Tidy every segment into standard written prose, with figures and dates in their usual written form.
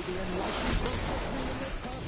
the enlightened protect me in this battle.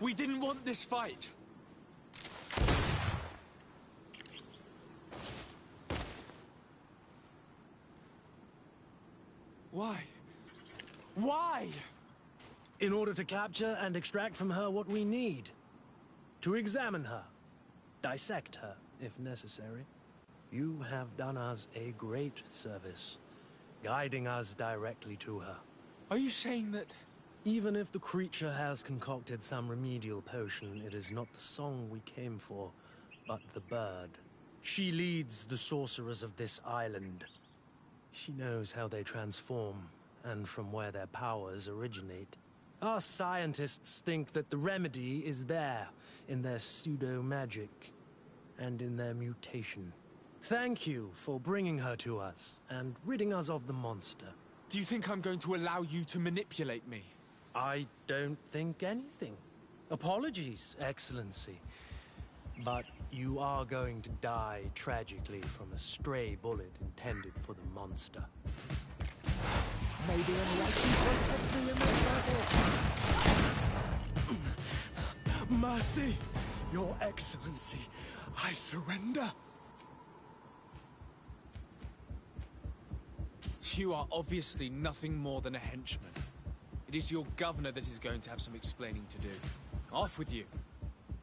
We didn't want this fight. Why? Why? In order to capture and extract from her what we need. To examine her. Dissect her, if necessary. You have done us a great service, guiding us directly to her. Are you saying that... Even if the creature has concocted some remedial potion, it is not the song we came for, but the bird. She leads the sorcerers of this island. She knows how they transform, and from where their powers originate. Our scientists think that the remedy is there, in their pseudo-magic, and in their mutation. Thank you for bringing her to us, and ridding us of the monster. Do you think I'm going to allow you to manipulate me? I don't think anything. Apologies, Excellency. But you are going to die tragically from a stray bullet intended for the monster. May the enlightened protect me in this battle! Mercy, Your Excellency, I surrender. You are obviously nothing more than a henchman. It is your governor that is going to have some explaining to do. Off with you.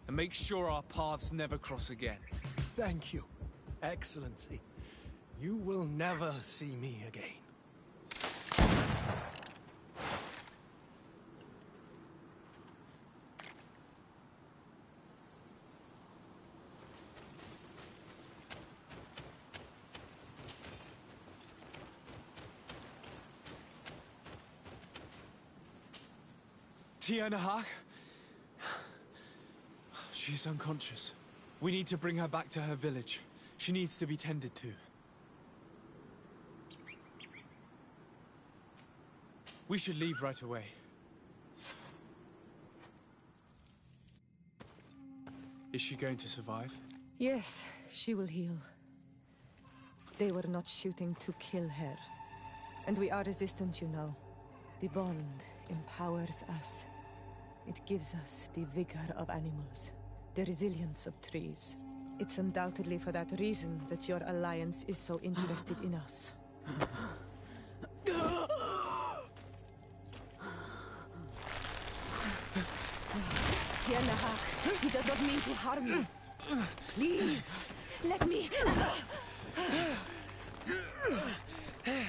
And make sure our paths never cross again. Thank you, Excellency. You will never see me again. Tiana Haag? She is unconscious. We need to bring her back to her village. She needs to be tended to. We should leave right away. Is she going to survive? Yes, she will heal. They were not shooting to kill her. And we are resistant, you know. The bond empowers us. It gives us the vigor of animals, the resilience of trees. It's undoubtedly for that reason that your alliance is so interested in us. Tielahach, he does not mean to harm you. Please, let me...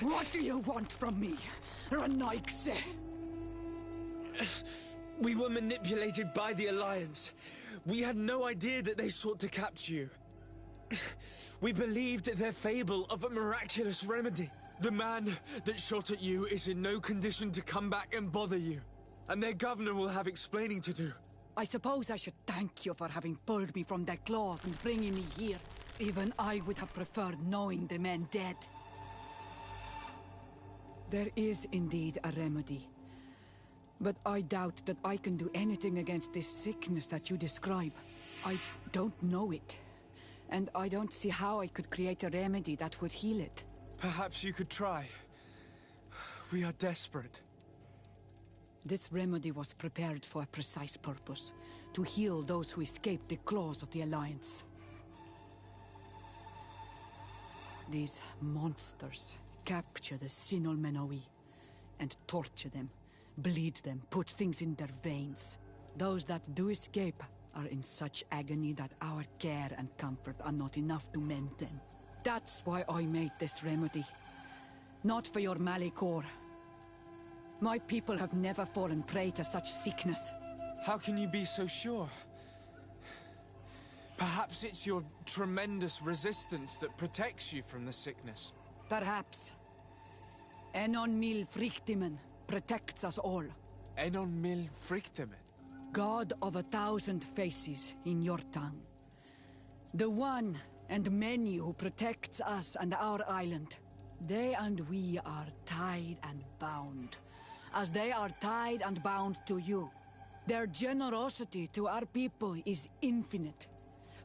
What do you want from me, Ranaikse? We were manipulated by the Alliance. We had no idea that they sought to capture you. We believed their fable of a miraculous remedy. The man that shot at you is in no condition to come back and bother you. And their governor will have explaining to do. I suppose I should thank you for having pulled me from their claws and bringing me here. Even I would have preferred knowing the men dead. There is indeed a remedy. But I doubt that I can do anything against this sickness that you describe. I don't know it. And I don't see how I could create a remedy that would heal it. Perhaps you could try. We are desperate. This remedy was prepared for a precise purpose. To heal those who escaped the claws of the Alliance. These monsters capture the Sinol Menoi and torture them, bleed them, put things in their veins. Those that do escape are in such agony that our care and comfort are not enough to mend them. That's why I made this remedy. Not for your Malikor. My people have never fallen prey to such sickness. How can you be so sure? Perhaps it's your tremendous resistance that protects you from the sickness. Perhaps. Enon Mil Frictimen protects us all. Enon Mil Frictimen? God of 1,000 faces in your tongue. The one and many who protects us and our island. They and we are tied and bound, as they are tied and bound to you. Their generosity to our people is infinite,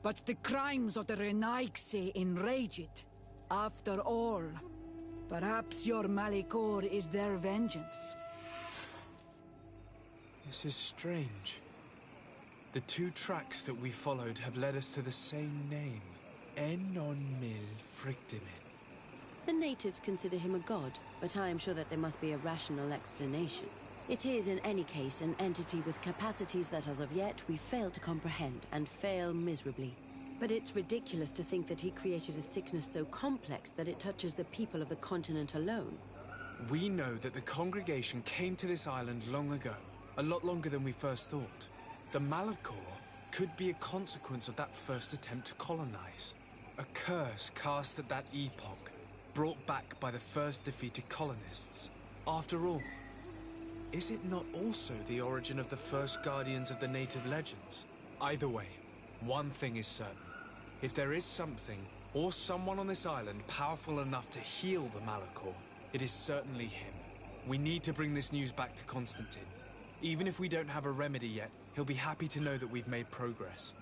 but the crimes of the Renaigse enrage it. After all, perhaps your Malikor is their vengeance. This is strange. The two tracks that we followed have led us to the same name. Enon Mil Frictimen. The natives consider him a god, but I am sure that there must be a rational explanation. It is, in any case, an entity with capacities that as of yet we fail to comprehend, and fail miserably. But it's ridiculous to think that he created a sickness so complex that it touches the people of the continent alone. We know that the congregation came to this island long ago, a lot longer than we first thought. The Malakor could be a consequence of that first attempt to colonize. A curse cast at that epoch, brought back by the first defeated colonists. After all, is it not also the origin of the first guardians of the native legends? Either way, one thing is certain. If there is something, or someone on this island powerful enough to heal the Malakor, it is certainly him. We need to bring this news back to Constantine. Even if we don't have a remedy yet, he'll be happy to know that we've made progress.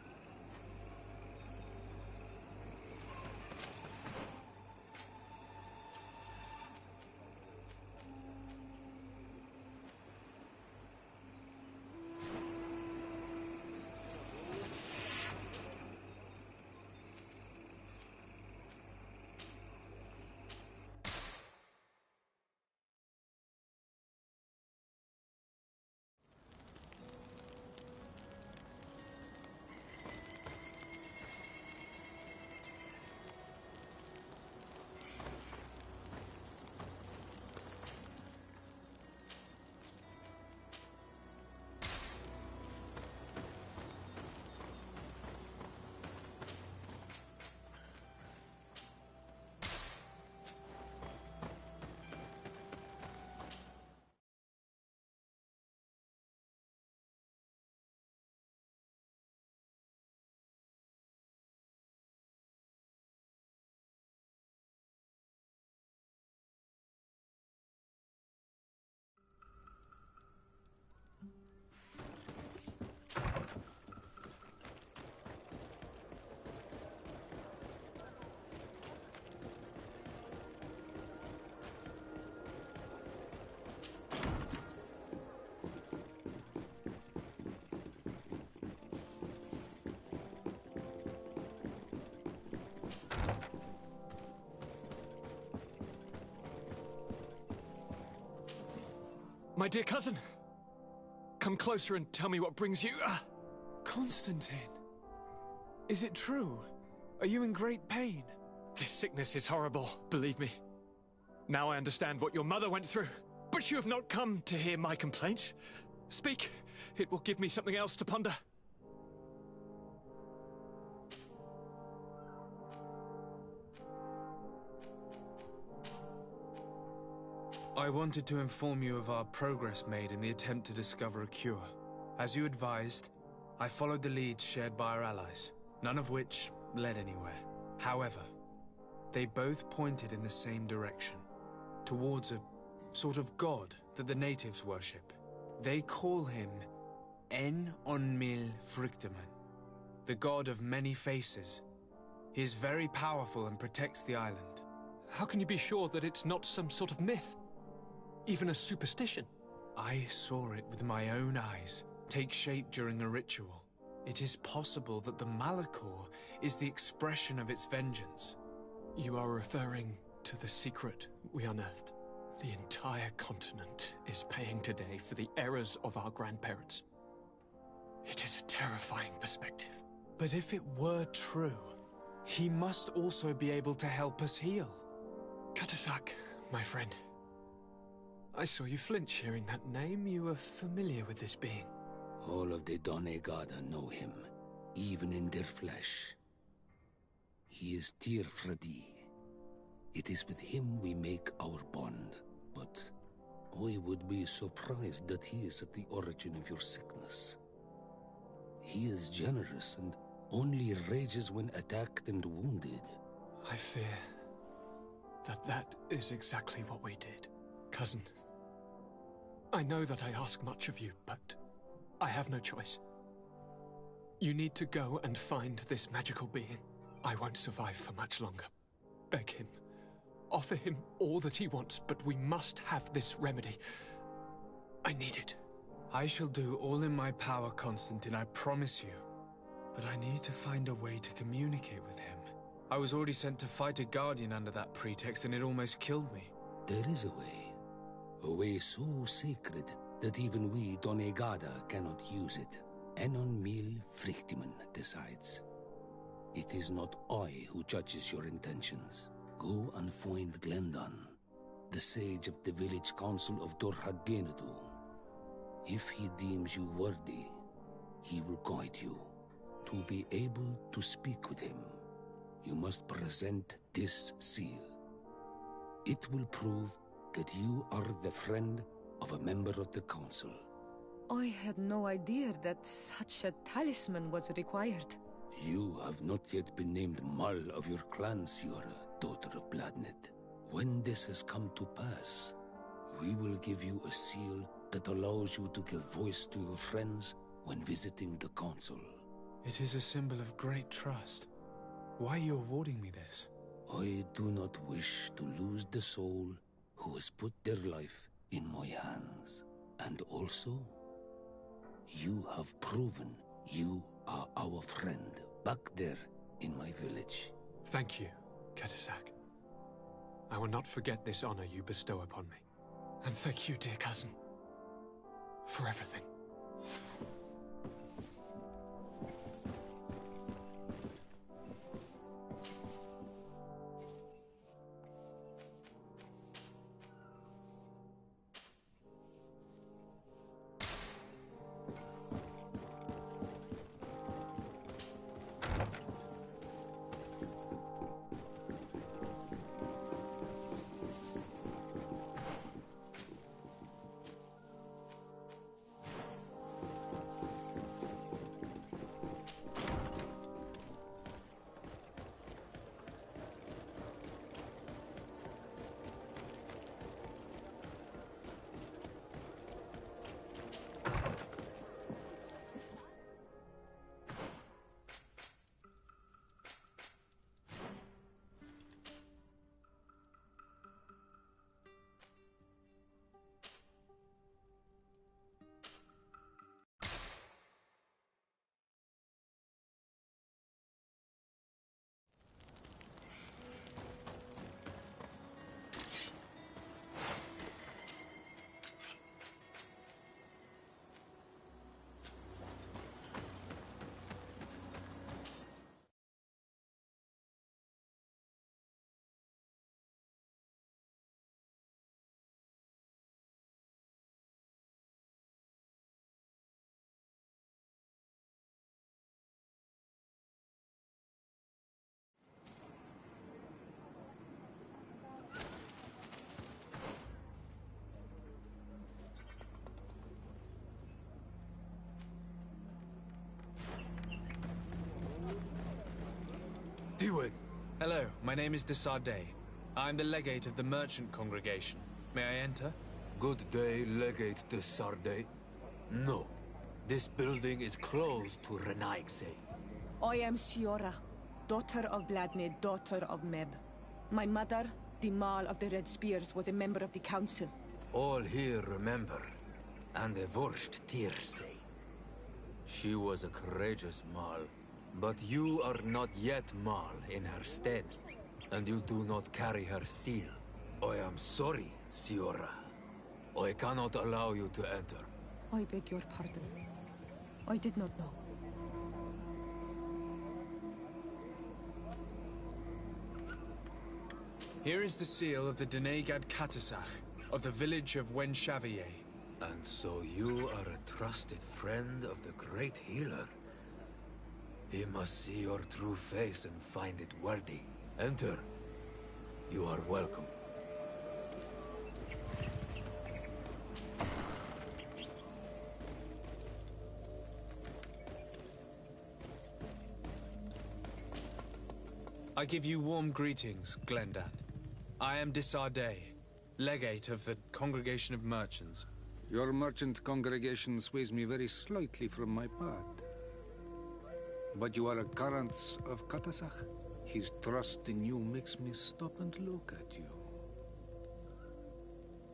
My dear cousin, come closer and tell me what brings you... Constantine, is it true? Are you in great pain? This sickness is horrible, believe me. Now I understand what your mother went through. But you have not come to hear my complaints. Speak. It will give me something else to ponder. I wanted to inform you of our progress made in the attempt to discover a cure. As you advised, I followed the leads shared by our allies, none of which led anywhere. However, they both pointed in the same direction, towards a sort of god that the natives worship. They call him En-on-Mil Frictamen, the god of many faces. He is very powerful and protects the island. How can you be sure that it's not some sort of myth? Even a superstition? I saw it with my own eyes take shape during a ritual. It is possible that the Malachor is the expression of its vengeance. You are referring to the secret we unearthed. The entire continent is paying today for the errors of our grandparents. It is a terrifying perspective. But if it were true, he must also be able to help us heal. Katasak, my friend. I saw you flinch hearing that name. You are familiar with this being. All of the Donegada know him, even in their flesh. He is Tirfradi. It is with him we make our bond, but I would be surprised that he is at the origin of your sickness. He is generous and only rages when attacked and wounded. I fear that is exactly what we did. Cousin, I know that I ask much of you, but I have no choice. You need to go and find this magical being. I won't survive for much longer. Beg him. Offer him all that he wants, but we must have this remedy. I need it. I shall do all in my power, Constantine, I promise you. But I need to find a way to communicate with him. I was already sent to fight a guardian under that pretext, and it almost killed me. There is a way so sacred that even we Donegada cannot use it. En-on-Mil Frictamen decides. It is not I who judges your intentions. Go and find Glendan, the sage of the village council of Dorhagenedu. If he deems you worthy, he will guide you. To be able to speak with him, you must present this seal. It will prove that you are the friend of a member of the council. I had no idea that such a talisman was required. You have not yet been named Mal of your clan, Siora, daughter of Bladnet. When this has come to pass, we will give you a seal that allows you to give voice to your friends when visiting the council. It is a symbol of great trust. Why are you awarding me this? I do not wish to lose the soul who has put their life in my hands. And also, you have proven you are our friend back there in my village. Thank you, Katasak. I will not forget this honor you bestow upon me. And thank you, dear cousin, for everything. Tiwed. Hello, my name is Desardet. I'm the legate of the merchant congregation. May I enter? Good day, Legate de Sardet. No. This building is closed to Renaigse. I am Siora, daughter of Bladne, daughter of Meb. My mother, the Mal of the Red Spears, was a member of the council. All here remember, and a Vorsht Tirse. She was a courageous Mal, but you are not yet Mal in her stead, and you do not carry her seal. I am sorry, Siora. I cannot allow you to enter. I beg your pardon. I did not know. Here is the seal of the Denegad Katasach, of the village of Wenchavier. And so you are a trusted friend of the great healer. He must see your true face and find it worthy. Enter. You are welcome. I give you warm greetings, Glendan. I am Desardet, legate of the Congregation of Merchants. Your merchant congregation sways me very slightly from my path. But you are a currents of Katasach. His trust in you makes me stop and look at you.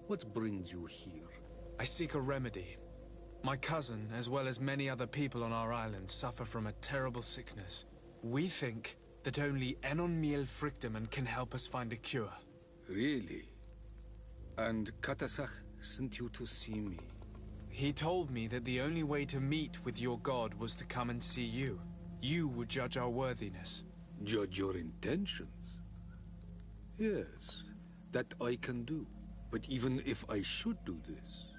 What brings you here? I seek a remedy. My cousin, as well as many other people on our island, suffer from a terrible sickness. We think that only Enon Miel Frichteman can help us find a cure. Really? And Katasach sent you to see me? He told me that the only way to meet with your god was to come and see you. You would judge our worthiness. Judge your intentions? Yes, that I can do. But even if I should do this,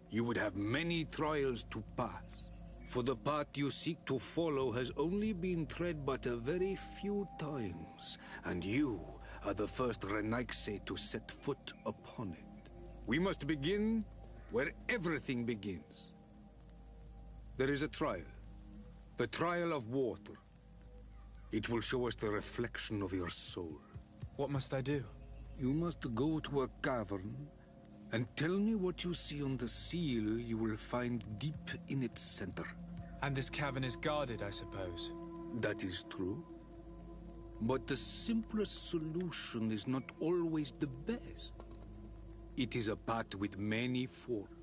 you would have many trials to pass. For the path you seek to follow has only been tread but a very few times, and you are the first Renaigse to set foot upon it. We must begin where everything begins. There is a trial. The trial of water. It will show us the reflection of your soul. What must I do? You must go to a cavern and tell me what you see on the seal you will find deep in its center. And this cavern is guarded, I suppose. That is true. But the simplest solution is not always the best. It is a path with many forks.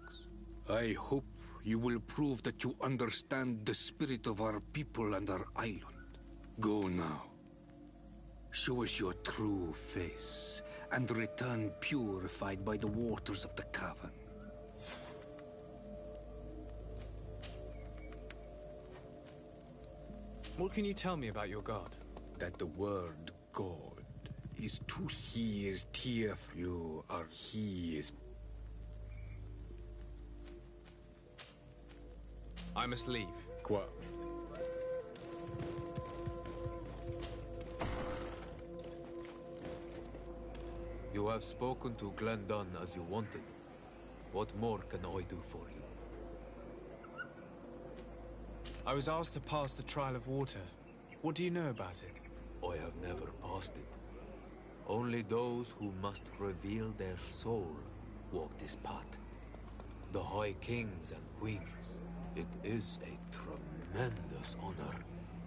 I hope you will prove that you understand the spirit of our people and our island. Go now. Show us your true face, and return purified by the waters of the cavern. What can you tell me about your god? That the word God is too he is tear for you, or he is... I must leave. Qua. You have spoken to Glendan as you wanted. What more can I do for you? I was asked to pass the trial of water. What do you know about it? I have never passed it. Only those who must reveal their soul walk this path. The High Kings and Queens. It is a tremendous honor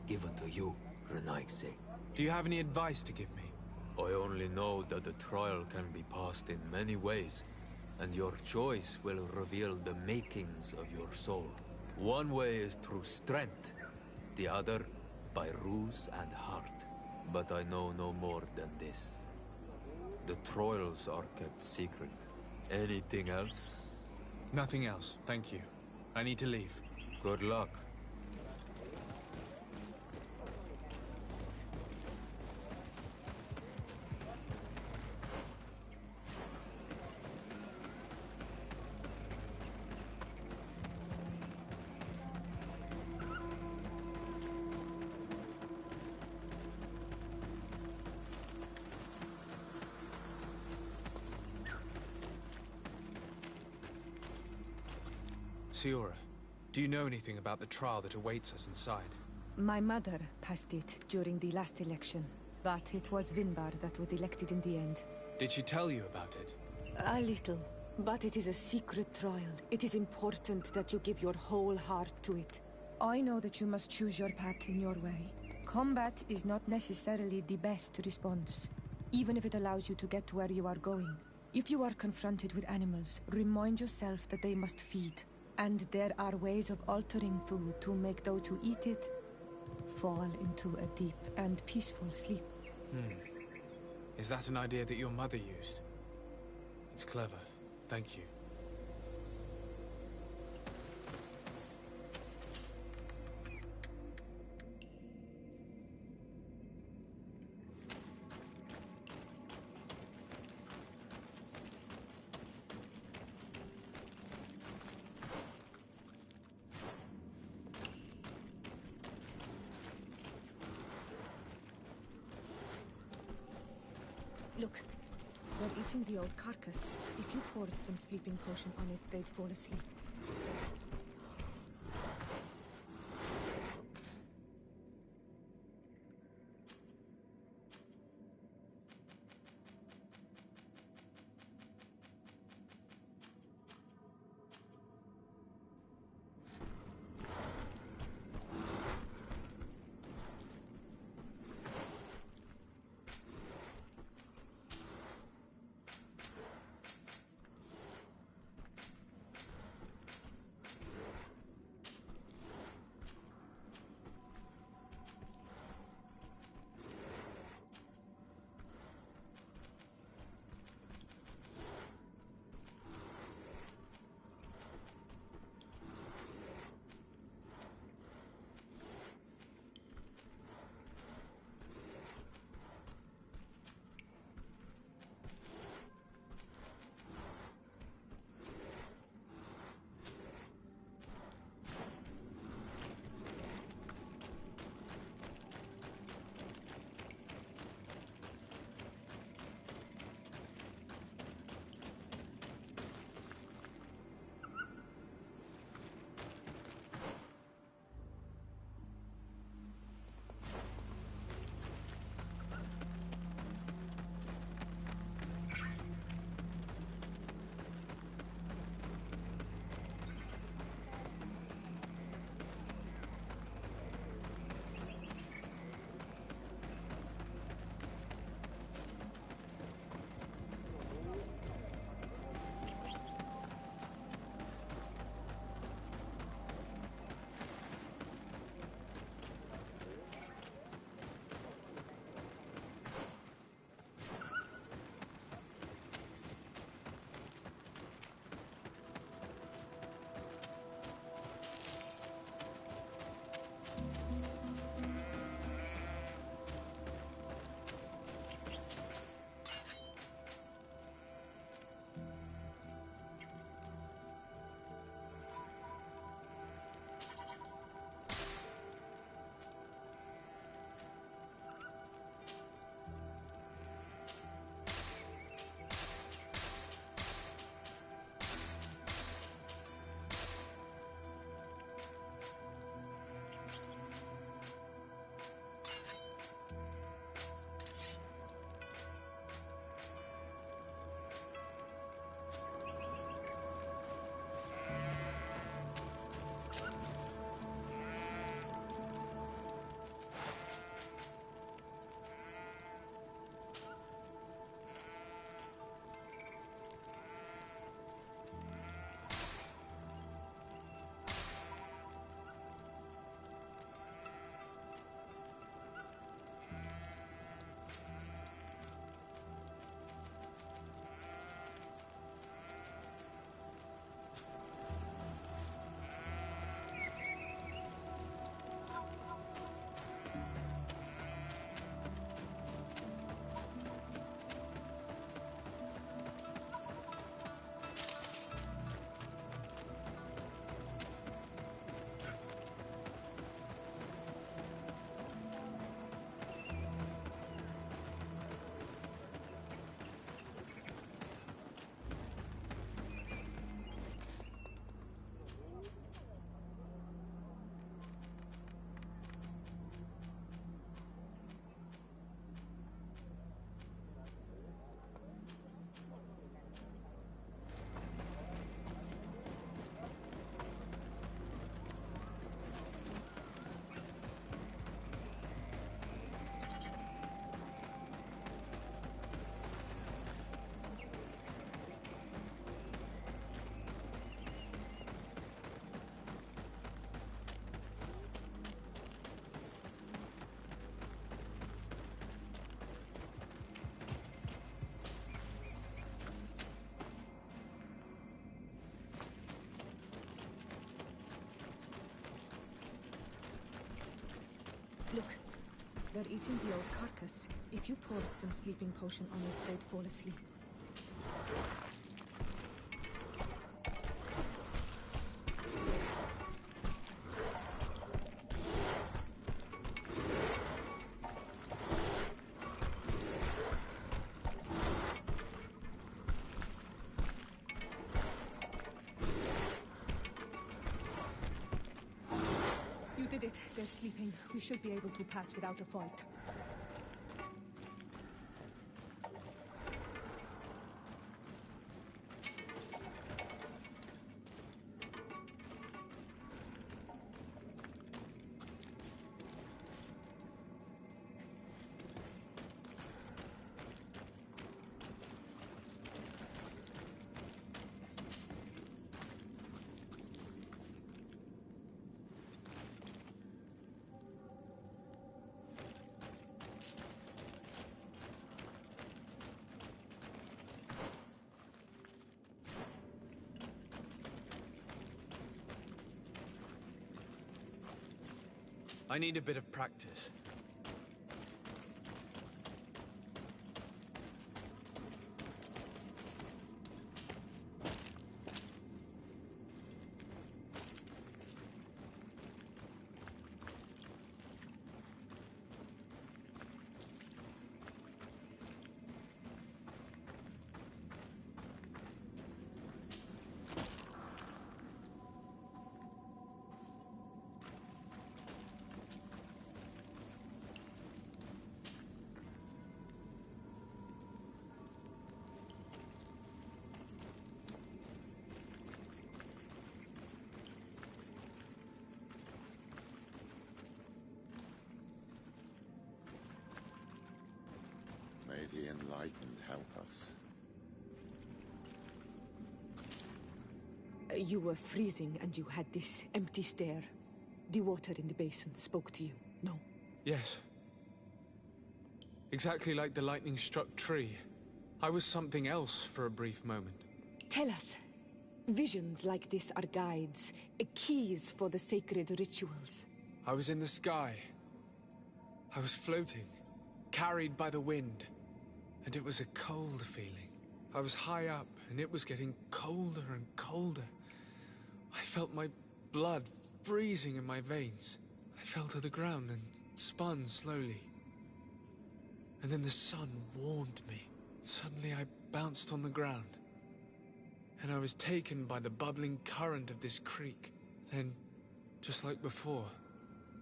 given to you, Renaigse. Do you have any advice to give me? I only know that the trial can be passed in many ways, and your choice will reveal the makings of your soul. One way is through strength, the other by ruse and heart. But I know no more than this. The trials are kept secret. Anything else? Nothing else, thank you. I need to leave. Good luck. Siora, do you know anything about the trial that awaits us inside? My mother passed it during the last election, but it was Vinbar that was elected in the end. Did she tell you about it? A little, but it is a secret trial. It is important that you give your whole heart to it. I know that you must choose your path in your way. Combat is not necessarily the best response, even if it allows you to get to where you are going. If you are confronted with animals, remind yourself that they must feed, and there are ways of altering food to make those who eat it fall into a deep and peaceful sleep. Is that an idea that your mother used? It's clever. Thank you. Look, they're eating the old carcass. If you poured some sleeping potion on it, they'd fall asleep. They're eating the old carcass. If you poured some sleeping potion on it, they'd fall asleep. You did it. They're sleeping. We should be able to pass without a fight. I need a bit of practice. May the Enlightened help us. You were freezing and you had this empty stare. The water in the basin spoke to you, no? Yes. Exactly like the lightning-struck tree. I was something else for a brief moment. Tell us. Visions like this are guides, keys for the sacred rituals. I was in the sky. I was floating, carried by the wind. And it was a cold feeling. I was high up, and it was getting colder and colder. I felt my blood freezing in my veins. I fell to the ground and spun slowly. And then the sun warmed me. Suddenly I bounced on the ground. And I was taken by the bubbling current of this creek. Then, just like before,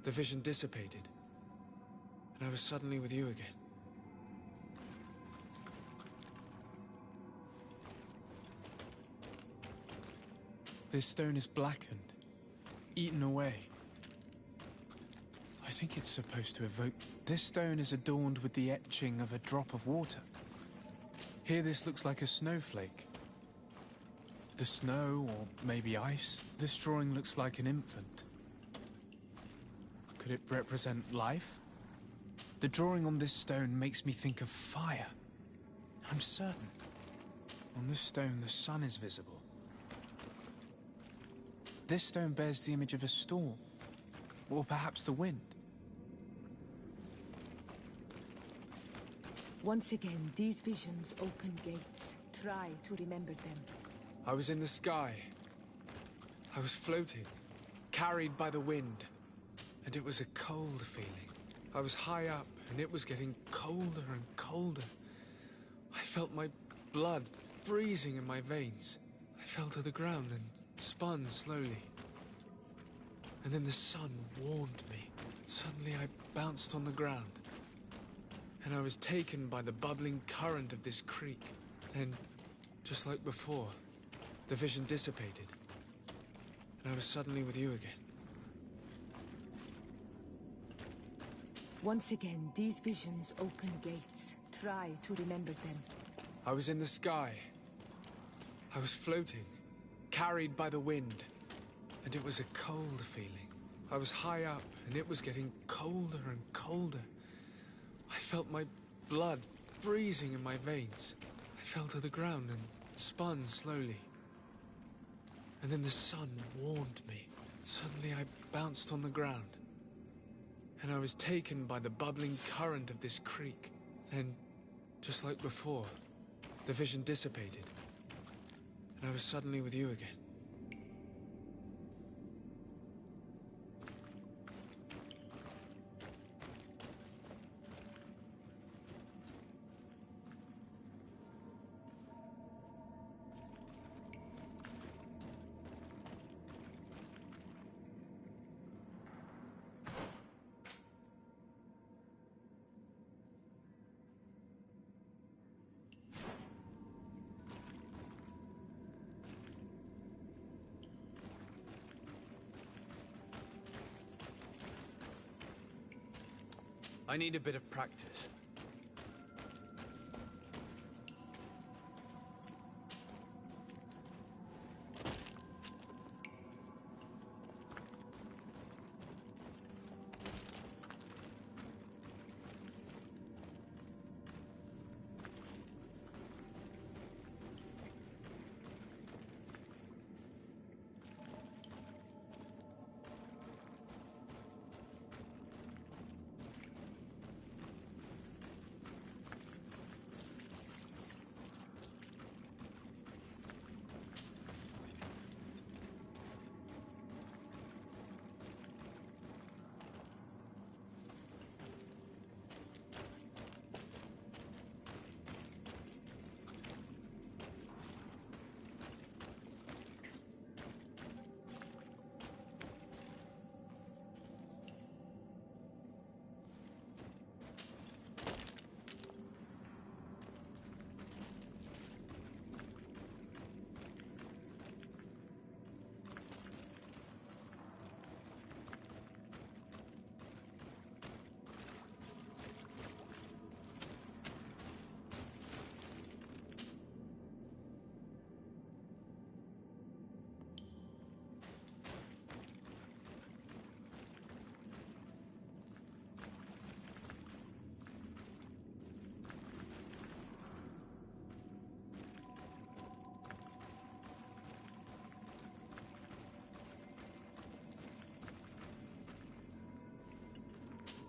the vision dissipated. And I was suddenly with you again. This stone is blackened, eaten away. I think it's supposed to evoke... This stone is adorned with the etching of a drop of water. Here this looks like a snowflake. The snow, or maybe ice. This drawing looks like an infant. Could it represent life? The drawing on this stone makes me think of fire. I'm certain. On this stone, the sun is visible. This stone bears the image of a storm, or perhaps the wind. Once again, these visions open gates. Try to remember them. I was in the sky. I was floating, carried by the wind. And it was a cold feeling. I was high up, and it was getting colder and colder. I felt my blood freezing in my veins. I fell to the ground and spun slowly. And then the sun warmed me. Suddenly I bounced on the ground. And I was taken by the bubbling current of this creek. Then, just like before, the vision dissipated. And I was suddenly with you again. Once again, these visions open gates. Try to remember them. I was in the sky. I was floating, carried by the wind. And it was a cold feeling. I was high up, and it was getting colder and colder. I felt my blood freezing in my veins. I fell to the ground and spun slowly. And then the sun warmed me. Suddenly I bounced on the ground. and I was taken by the bubbling current of this creek. Then, just like before, the vision dissipated, and I was suddenly with you again. I need a bit of practice.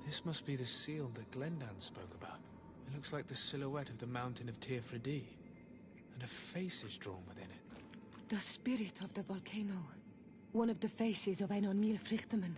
This must be the seal that Glendan spoke about. It looks like the silhouette of the mountain of Tirfredi, and a face is drawn within it. The spirit of the volcano. One of the faces of Einon Mil Frichtemann.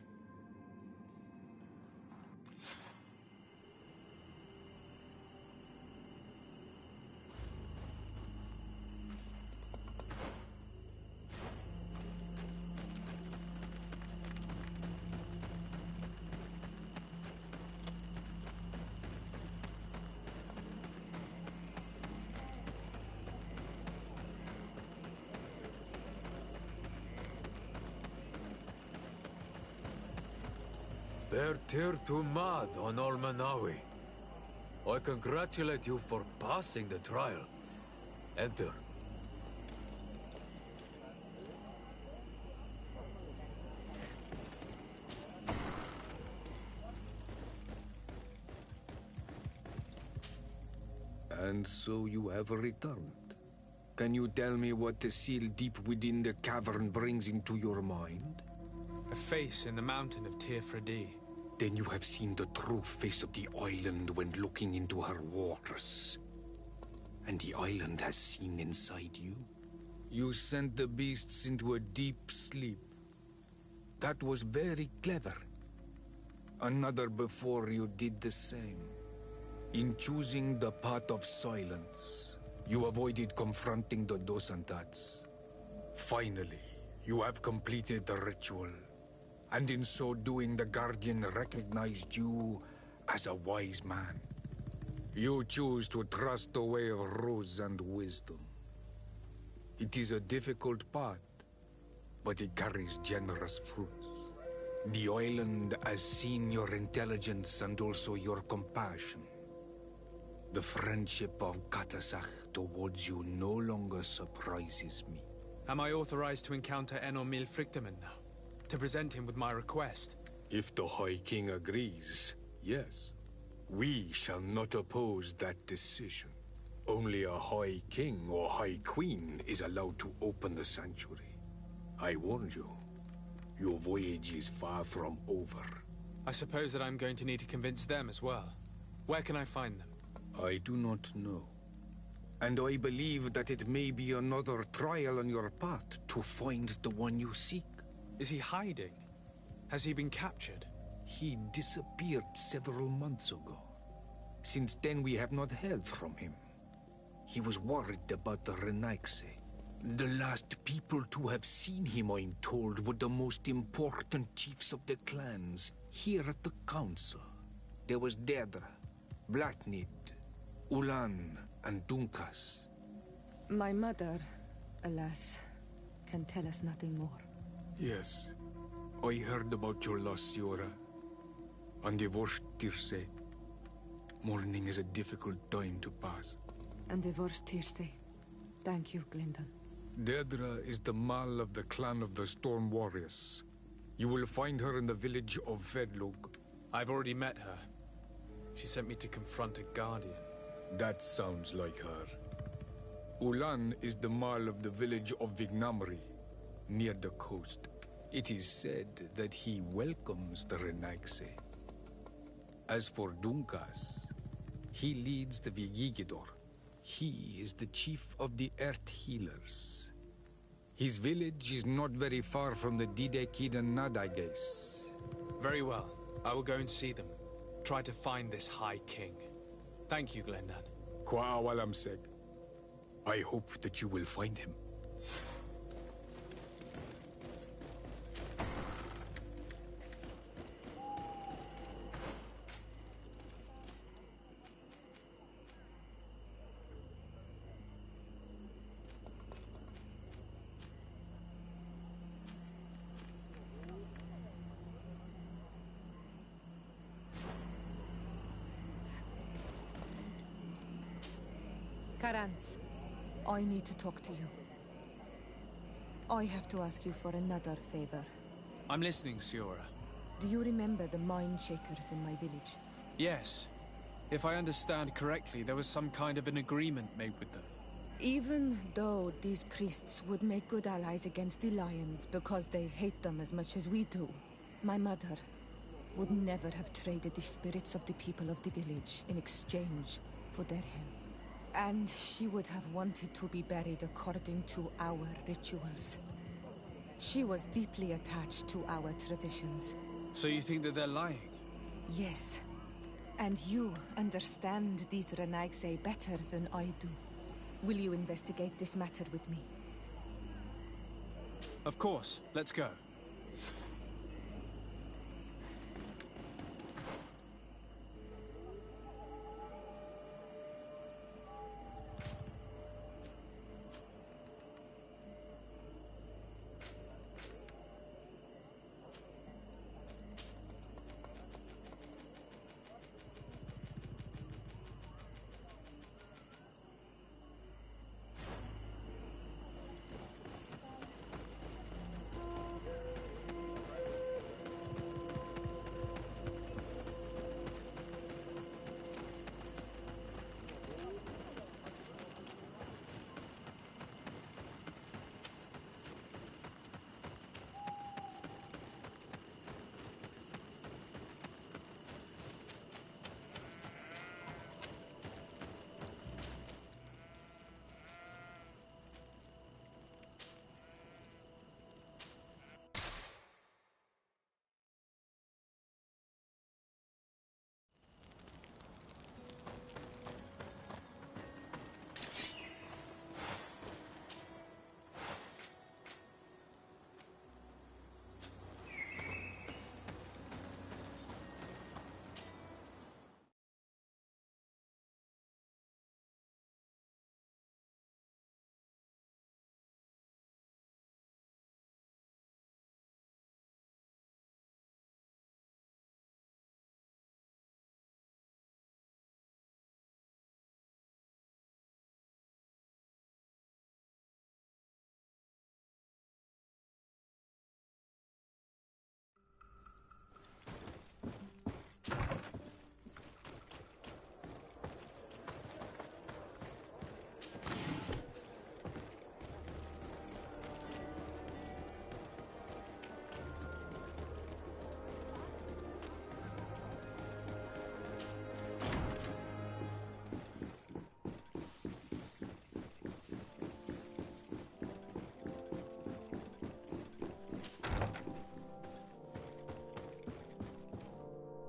Ber tir tu mad on Olmanawi. I congratulate you for passing the trial. Enter. And so you have returned. Can you tell me what the seal deep within the cavern brings into your mind? A face in the mountain of Tirfredi. Then you have seen the true face of the island when looking into her waters. And the island has seen inside you. You sent the beasts into a deep sleep. That was very clever. Another before you did the same. In choosing the path of silence, you avoided confronting the Dosantats. Finally, you have completed the ritual. And in so doing, the Guardian recognized you as a wise man. You choose to trust the way of rules and wisdom. It is a difficult path, but it carries generous fruits. The island has seen your intelligence and also your compassion. The friendship of Katasach towards you no longer surprises me. Am I authorized to encounter Einon Mil Frichtemann now? To present him with my request? If the High King agrees, yes. We shall not oppose that decision. Only a High King or High Queen is allowed to open the sanctuary. I warned you. Your voyage is far from over. I suppose that I'm going to need to convince them as well. Where can I find them? I do not know. And I believe that it may be another trial on your path to find the one you seek. Is he hiding? Has he been captured? He disappeared several months ago. Since then, we have not heard from him. He was worried about the Renaigse. The last people to have seen him, I'm told, were the most important chiefs of the clans here at the council. There was Deirdre, Blatnid, Ulan, and Dunkas. My mother, alas, can tell us nothing more. Yes, I heard about your loss, Siora. And divorced Tirce. Mourning is a difficult time to pass. And divorced Tirce. Thank you, Glyndon. Deirdre is the Mal of the clan of the Storm Warriors. You will find her in the village of Vedlug. I've already met her. She sent me to confront a guardian. That sounds like her. Ulan is the Mal of the village of Vignamri, near the coast. It is said that he welcomes the Renaigse. As for Dunkas, he leads the Vigigidor. He is the chief of the Earth Healers. His village is not very far from the Didekid and Nadages. Very well. I will go and see them. Try to find this High King. Thank you, Glendan. Kwa'awalamseg. I hope that you will find him. Karans, I need to talk to you. I have to ask you for another favor. I'm listening, Siora. Do you remember the mine shakers in my village? Yes. If I understand correctly, there was some kind of an agreement made with them. Even though these priests would make good allies against the Lions because they hate them as much as we do, my mother would never have traded the spirits of the people of the village in exchange for their help. And she would have wanted to be buried according to our rituals. She was deeply attached to our traditions. So you think that they're lying? Yes. And you understand these Renaigse better than I do. Will you investigate this matter with me? Of course. Let's go.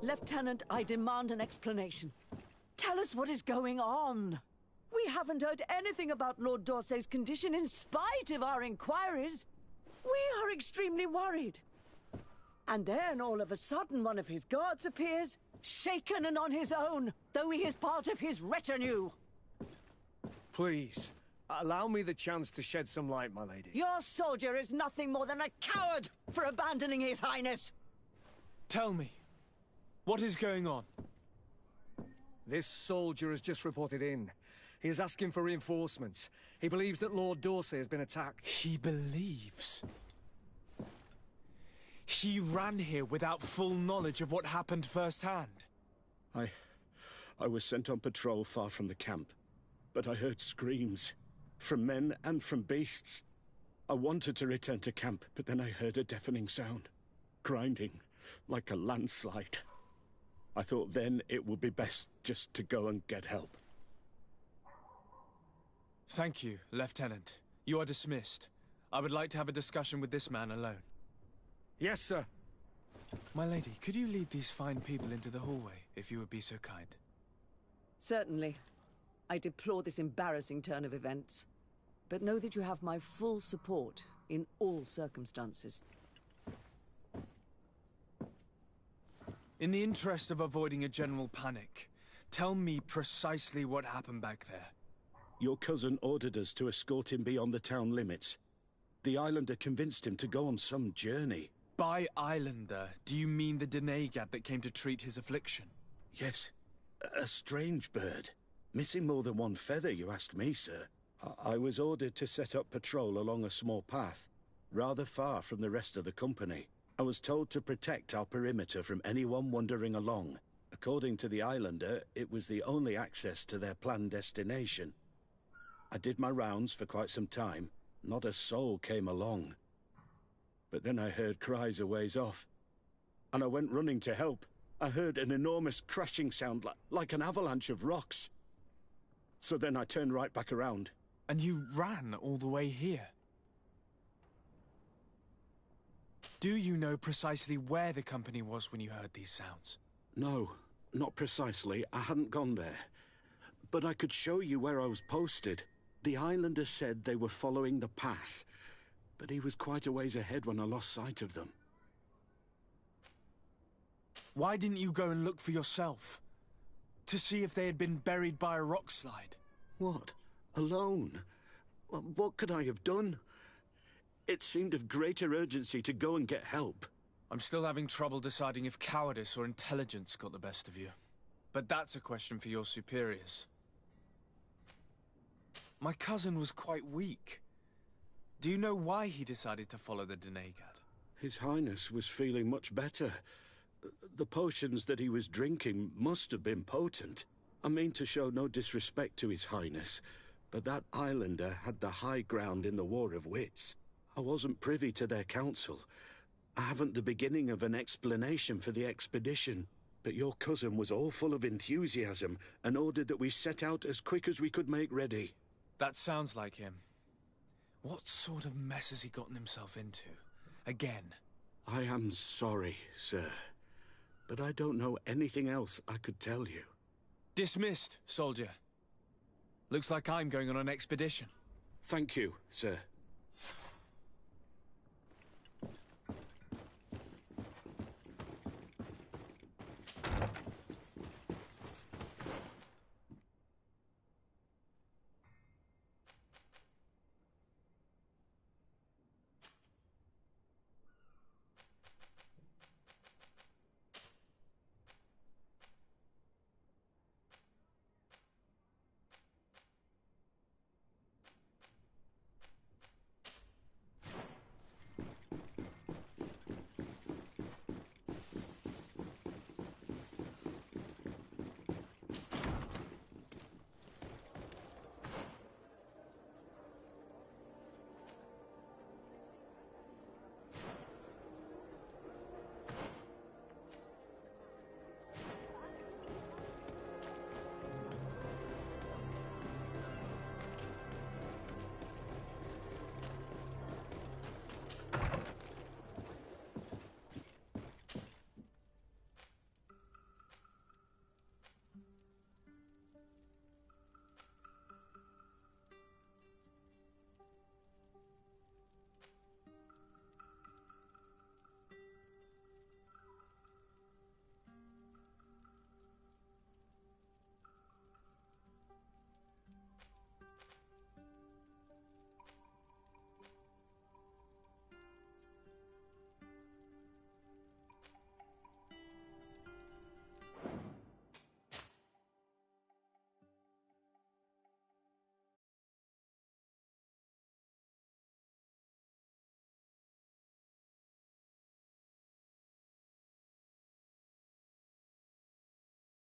Lieutenant, I demand an explanation. Tell us what is going on. We haven't heard anything about Lord D'Orsay's condition in spite of our inquiries. We are extremely worried. And then, all of a sudden, one of his guards appears, shaken and on his own, though he is part of his retinue. Please, allow me the chance to shed some light, my lady. Your soldier is nothing more than a coward for abandoning his highness. Tell me, what is going on? This soldier has just reported in. He is asking for reinforcements. He believes that Lord D'Orsay has been attacked. He believes? He ran here without full knowledge of what happened firsthand. I was sent on patrol far from the camp, but I heard screams, from men and from beasts. I wanted to return to camp, but then I heard a deafening sound, grinding, like a landslide. I thought then it would be best just to go and get help. Thank you, Lieutenant. You are dismissed. I would like to have a discussion with this man alone. Yes, sir. My lady, could you lead these fine people into the hallway, if you would be so kind? Certainly. I deplore this embarrassing turn of events, but know that you have my full support in all circumstances. In the interest of avoiding a general panic, tell me precisely what happened back there. Your cousin ordered us to escort him beyond the town limits. The Islander convinced him to go on some journey. By Islander, do you mean the Denegad that came to treat his affliction? Yes. A strange bird. Missing more than one feather, you ask me, sir. I was ordered to set up patrol along a small path, rather far from the rest of the company. I was told to protect our perimeter from anyone wandering along. According to the Islander, it was the only access to their planned destination. I did my rounds for quite some time. Not a soul came along. But then I heard cries a ways off, and I went running to help. I heard an enormous crashing sound like an avalanche of rocks. So then I turned right back around. And you ran all the way here? Do you know precisely where the company was when you heard these sounds? No, not precisely. I hadn't gone there. But I could show you where I was posted. The Islander said they were following the path, but he was quite a ways ahead when I lost sight of them. Why didn't you go and look for yourself? To see if they had been buried by a rock slide? What? Alone? What could I have done? It seemed of greater urgency to go and get help. I'm still having trouble deciding if cowardice or intelligence got the best of you. But that's a question for your superiors. My cousin was quite weak. Do you know why he decided to follow the Denegad? His Highness was feeling much better. The potions that he was drinking must have been potent. I mean to show no disrespect to His Highness, but that Islander had the high ground in the War of Wits. I wasn't privy to their counsel. I haven't the beginning of an explanation for the expedition, but your cousin was all full of enthusiasm and ordered that we set out as quick as we could make ready. That sounds like him. What sort of mess has he gotten himself into? Again? I am sorry, sir, but I don't know anything else I could tell you. Dismissed, soldier. Looks like I'm going on an expedition. Thank you, sir.